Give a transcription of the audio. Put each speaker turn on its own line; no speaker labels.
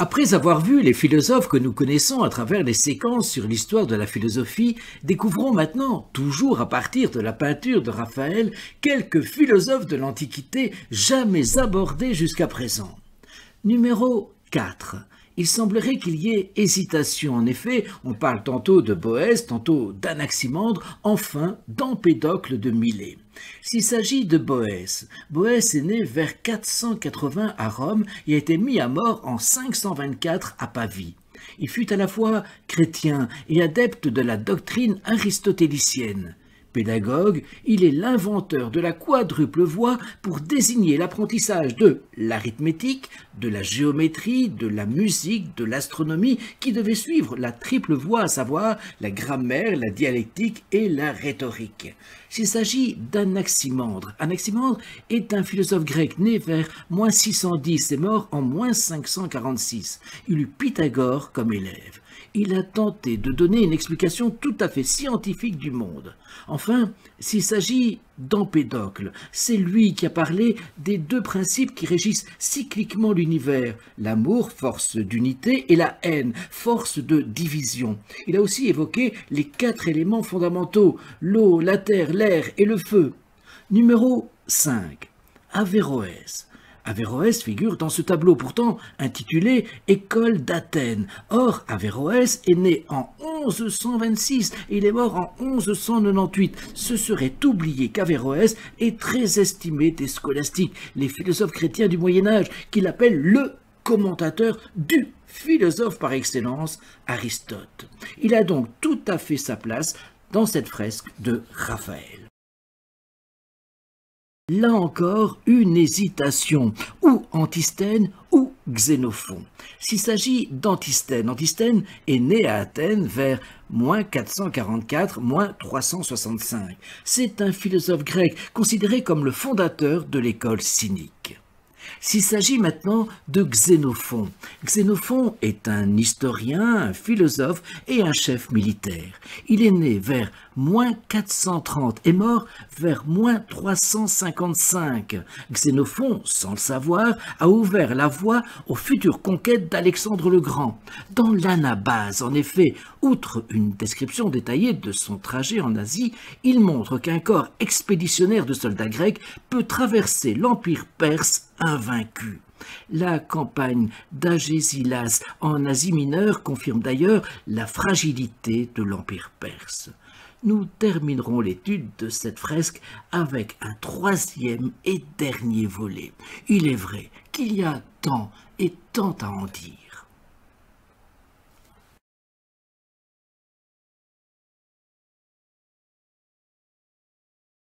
Après avoir vu les philosophes que nous connaissons à travers les séquences sur l'histoire de la philosophie, découvrons maintenant, toujours à partir de la peinture de Raphaël, quelques philosophes de l'Antiquité jamais abordés jusqu'à présent. Numéro 4. Il semblerait qu'il y ait hésitation. En effet, on parle tantôt de Boèce, tantôt d'Anaximandre, enfin d'Empédocle de Milet. S'il s'agit de Boèce, Boèce est né vers 480 à Rome et a été mis à mort en 524 à Pavie. Il fut à la fois chrétien et adepte de la doctrine aristotélicienne. Pédagogue, il est l'inventeur de la quadruple voie pour désigner l'apprentissage de l'arithmétique, de la géométrie, de la musique, de l'astronomie, qui devait suivre la triple voie, à savoir la grammaire, la dialectique et la rhétorique. S'il s'agit d'Anaximandre, Anaximandre est un philosophe grec né vers -610 et mort en -546. Il eut Pythagore comme élève. Il a tenté de donner une explication tout à fait scientifique du monde. Enfin, s'il s'agit d'Empédocle, c'est lui qui a parlé des deux principes qui régissent cycliquement l'univers, l'amour, force d'unité, et la haine, force de division. Il a aussi évoqué les 4 éléments fondamentaux, l'eau, la terre, l'air et le feu. Numéro 5. Averroès. Averroès figure dans ce tableau pourtant intitulé « École d'Athènes ». Or, Averroès est né en 1126 et il est mort en 1198. Ce serait oublier qu'Averroès est très estimé des scolastiques, les philosophes chrétiens du Moyen-Âge, qu'il appelle le commentateur du philosophe par excellence, Aristote. Il a donc tout à fait sa place dans cette fresque de Raphaël. Là encore, une hésitation, ou Antisthène ou Xénophon. S'il s'agit d'Antisthène, Antisthène est né à Athènes vers -444, -365. C'est un philosophe grec considéré comme le fondateur de l'école cynique. S'il s'agit maintenant de Xénophon, Xénophon est un historien, un philosophe et un chef militaire. Il est né vers -430 et mort vers -355. Xénophon, sans le savoir, a ouvert la voie aux futures conquêtes d'Alexandre le Grand. Dans l'Anabase, en effet, outre une description détaillée de son trajet en Asie, il montre qu'un corps expéditionnaire de soldats grecs peut traverser l'empire perse invaincu. La campagne d'Agésilas en Asie mineure confirme d'ailleurs la fragilité de l'empire perse. Nous terminerons l'étude de cette fresque avec un 3e et dernier volet. Il est vrai qu'il y a tant et tant à en dire.